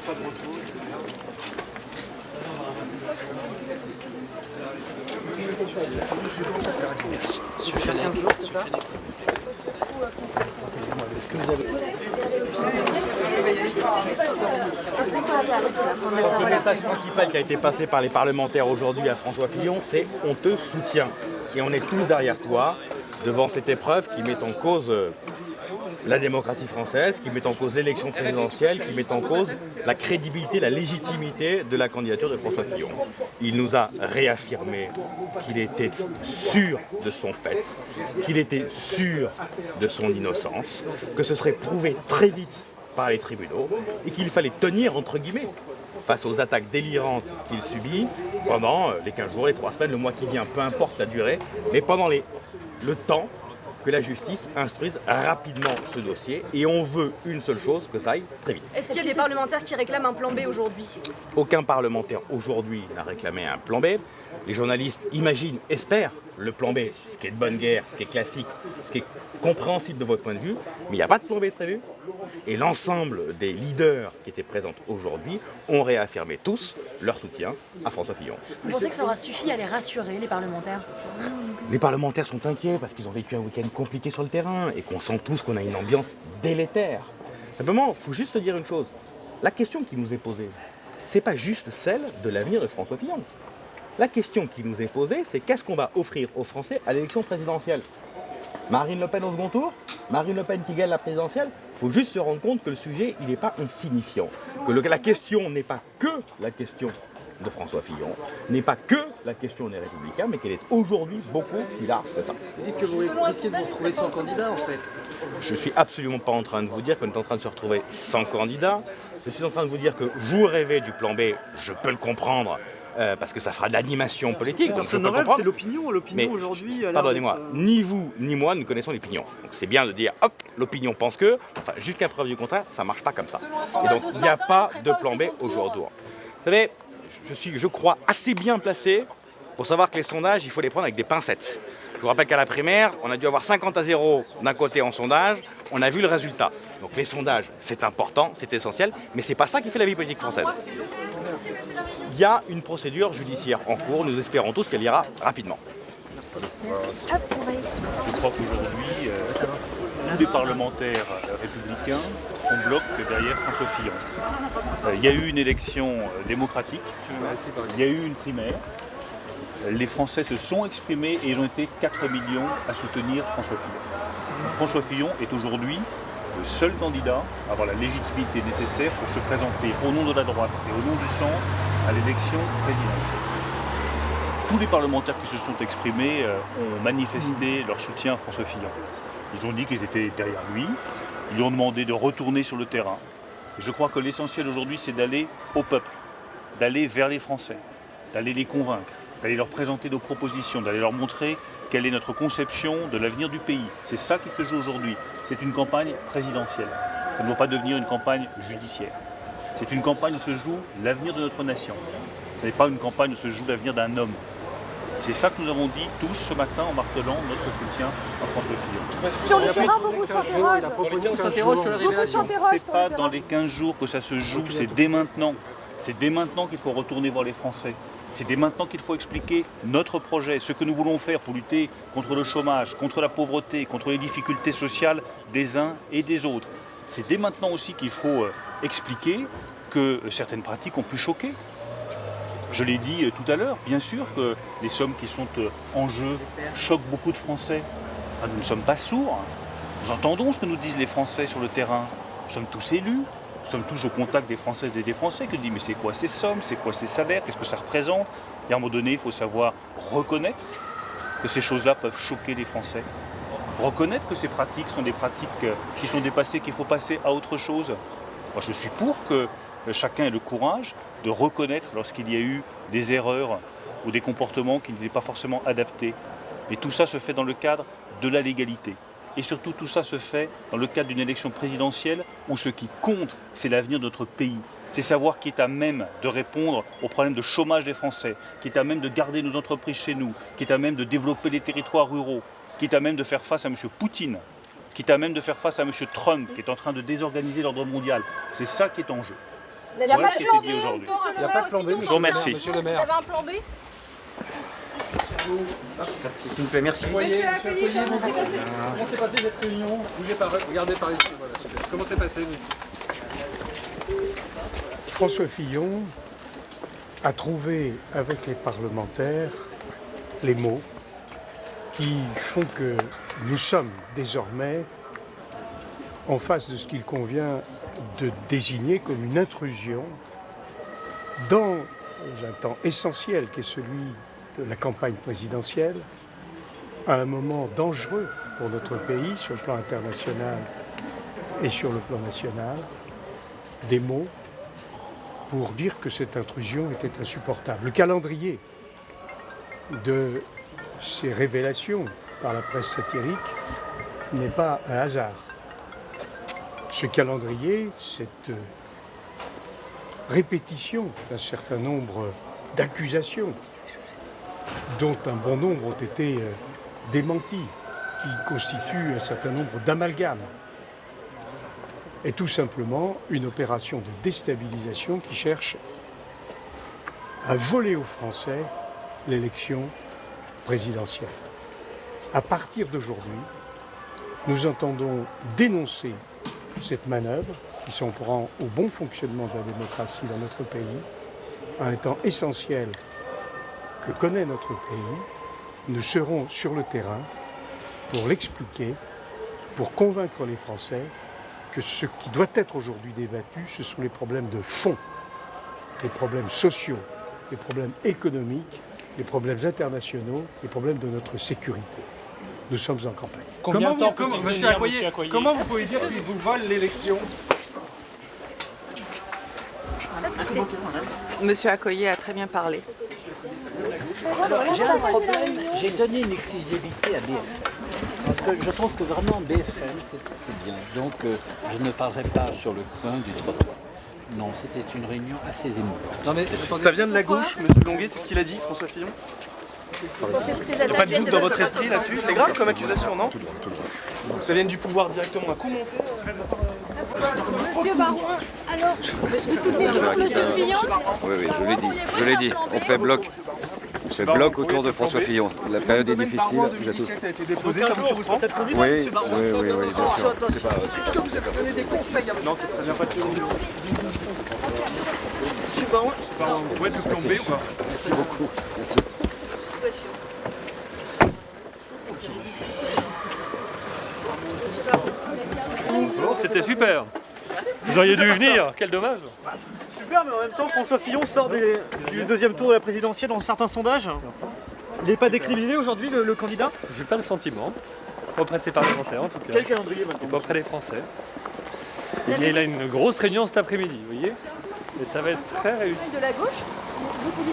Le message principal qui a été passé par les parlementaires aujourd'hui à François Fillon, c'est « on te soutient ». Et on est tous derrière toi, devant cette épreuve qui met en cause la démocratie française, qui met en cause l'élection présidentielle, qui met en cause la crédibilité, la légitimité de la candidature de François Fillon. Il nous a réaffirmé qu'il était sûr de son fait, qu'il était sûr de son innocence, que ce serait prouvé très vite par les tribunaux et qu'il fallait tenir, entre guillemets, face aux attaques délirantes qu'il subit pendant les 15 jours, les 3 semaines, le mois qui vient, peu importe la durée, mais pendant le temps que la justice instruise rapidement ce dossier. Et on veut une seule chose, que ça aille très vite. Est-ce qu'il y a des parlementaires qui réclament un plan B aujourd'hui? Aucun parlementaire aujourd'hui n'a réclamé un plan B. Les journalistes imaginent, espèrent le plan B, ce qui est de bonne guerre, ce qui est classique, ce qui est compréhensible de votre point de vue, mais il n'y a pas de plan B prévu. Et l'ensemble des leaders qui étaient présents aujourd'hui ont réaffirmé tous leur soutien à François Fillon. Vous pensez que ça aura suffi à les rassurer, les parlementaires? Les parlementaires sont inquiets parce qu'ils ont vécu un week-end compliqué sur le terrain et qu'on sent tous qu'on a une ambiance délétère. Simplement, il faut juste se dire une chose. La question qui nous est posée, ce n'est pas juste celle de l'avenir de François Fillon. La question qui nous est posée, c'est qu'est-ce qu'on va offrir aux Français à l'élection présidentielle? Marine Le Pen au second tour? Marine Le Pen qui gagne la présidentielle? Il faut juste se rendre compte que le sujet, il n'est pas insignifiant. Que la question n'est pas que la question de François Fillon, n'est pas que la question des Républicains, mais qu'elle est aujourd'hui beaucoup plus large que ça. Vous dites que vous risquez de vous retrouver sans candidat, en fait. Je ne suis absolument pas en train de vous dire qu'on est en train de se retrouver sans candidat. Je suis en train de vous dire que vous rêvez du plan B, je peux le comprendre. Parce que ça fera de l'animation politique. Personne n'en rêve, c'est l'opinion aujourd'hui. Pardonnez-moi, ni vous ni moi ne connaissons l'opinion. Donc c'est bien de dire, hop, l'opinion pense que, enfin jusqu'à preuve du contraire, ça ne marche pas comme ça. Et donc il n'y a pas de plan B aujourd'hui. Vous savez, je crois, assez bien placé pour savoir que les sondages, il faut les prendre avec des pincettes. Je vous rappelle qu'à la primaire, on a dû avoir 50-0 d'un côté en sondage, on a vu le résultat. Donc les sondages, c'est important, c'est essentiel, mais c'est pas ça qui fait la vie politique française. Il y a une procédure judiciaire en cours, nous espérons tous qu'elle ira rapidement. Je crois qu'aujourd'hui, tous les parlementaires républicains sont bloc derrière François Fillon. Il y a eu une élection démocratique, il y a eu une primaire. Les Français se sont exprimés et ils ont été 4 millions à soutenir François Fillon. François Fillon est aujourd'hui le seul candidat à avoir la légitimité nécessaire pour se présenter au nom de la droite et au nom du centre à l'élection présidentielle. Tous les parlementaires qui se sont exprimés ont manifesté leur soutien à François Fillon. Ils ont dit qu'ils étaient derrière lui, ils lui ont demandé de retourner sur le terrain. Et je crois que l'essentiel aujourd'hui, c'est d'aller au peuple, d'aller vers les Français, d'aller les convaincre, d'aller leur présenter nos propositions, d'aller leur montrer quelle est notre conception de l'avenir du pays. C'est ça qui se joue aujourd'hui. C'est une campagne présidentielle. Ça ne doit pas devenir une campagne judiciaire. C'est une campagne où se joue l'avenir de notre nation. Ce n'est pas une campagne où se joue l'avenir d'un homme. C'est ça que nous avons dit tous ce matin en martelant notre soutien à François Fillon. Sur le terrain, beaucoup s'interrogent. Beaucoup s'interrogent sur la révélation. Ce n'est pas dans les 15 jours que ça se joue, c'est dès maintenant. C'est dès maintenant qu'il faut retourner voir les Français. C'est dès maintenant qu'il faut expliquer notre projet, ce que nous voulons faire pour lutter contre le chômage, contre la pauvreté, contre les difficultés sociales des uns et des autres. C'est dès maintenant aussi qu'il faut expliquer que certaines pratiques ont pu choquer. Je l'ai dit tout à l'heure, bien sûr que les sommes qui sont en jeu choquent beaucoup de Français. Enfin, nous ne sommes pas sourds. Nous entendons ce que nous disent les Français sur le terrain. Nous sommes tous élus. Nous sommes tous au contact des Françaises et des Français qui disent mais c'est quoi ces sommes, c'est quoi ces salaires, qu'est-ce que ça représente? Et à un moment donné, il faut savoir reconnaître que ces choses-là peuvent choquer les Français. Reconnaître que ces pratiques sont des pratiques qui sont dépassées, qu'il faut passer à autre chose. Moi, je suis pour que chacun ait le courage de reconnaître lorsqu'il y a eu des erreurs ou des comportements qui n'étaient pas forcément adaptés. Et tout ça se fait dans le cadre de la légalité. Et surtout, tout ça se fait dans le cadre d'une élection présidentielle où ce qui compte, c'est l'avenir de notre pays. C'est savoir qui est à même de répondre aux problèmes de chômage des Français, qui est à même de garder nos entreprises chez nous, qui est à même de développer les territoires ruraux, qui est à même de faire face à M. Poutine, qui est à même de faire face à M. Trump, qui est en train de désorganiser l'ordre mondial. C'est ça qui est en jeu. Il n'y a Voilà pas ce de qui a plan été dit aujourd'hui. Il n'y a pas de plan B, Je vous remercie. monsieur le Vous maire. avez un plan B? S'il vous plaît, merci. Comment s'est passée cette réunion? Bougez pas, regardez par ici. Voilà, super. Comment s'est passé? François Fillon a trouvé avec les parlementaires les mots qui font que nous sommes désormais en face de ce qu'il convient de désigner comme une intrusion dans un temps essentiel qui est celui de la campagne présidentielle, à un moment dangereux pour notre pays sur le plan international et sur le plan national, des mots pour dire que cette intrusion était insupportable. Le calendrier de ces révélations par la presse satirique n'est pas un hasard. Ce calendrier, cette répétition d'un certain nombre d'accusations, dont un bon nombre ont été démentis, qui constituent un certain nombre d'amalgames, est tout simplement une opération de déstabilisation qui cherche à voler aux Français l'élection présidentielle. À partir d'aujourd'hui, nous entendons dénoncer cette manœuvre qui s'en prend au bon fonctionnement de la démocratie dans notre pays, à un temps essentiel que connaît notre pays. Nous serons sur le terrain pour l'expliquer, pour convaincre les Français que ce qui doit être aujourd'hui débattu, ce sont les problèmes de fond, les problèmes sociaux, les problèmes économiques, les problèmes internationaux, les problèmes de notre sécurité. Nous sommes en campagne. Comment vous pouvez dire qu'ils vous volent l'élection? Monsieur Accoyer a très bien parlé. Alors, j'ai un problème, j'ai donné une exclusivité à BFM. Parce que je trouve que vraiment BFM, c'est bien. Donc, je ne parlerai pas sur le coin du trottoir. Non, c'était une réunion assez émouvante. Non mais ça vient de la gauche, monsieur Longuet, c'est ce qu'il a dit, François Fillon. Il n'y a pas de doute dans votre esprit là-dessus. C'est grave comme accusation, non? Ça vient du pouvoir directement à commenter. Monsieur Baron, alors, Monsieur Fillon? Oui, je l'ai dit, on fait bloc. On fait bloc autour de François Fillon. La période est difficile. Vous êtes tous... a été déposé, ça vous surprend? Oui, bien sûr. C'est pas... Est-ce que vous avez donné des conseils à monsieur? Non, ça vient pas de Fillon. Monsieur Baron, vous pouvez être plombé ou pas? Merci beaucoup. Merci. C'était super. Vous auriez dû venir, quel dommage. Super, mais en même temps, François Fillon sort du deuxième tour de la présidentielle dans certains sondages. Il n'est pas décrédibilisé aujourd'hui, le candidat? J'ai pas le sentiment, auprès de ses parlementaires en tout cas. Quel calendrier Et maintenant? pas auprès des Français. Et bien, il a une grosse réunion cet après-midi, vous voyez. Et ça va être très réussi. De la gauche, vous pouvez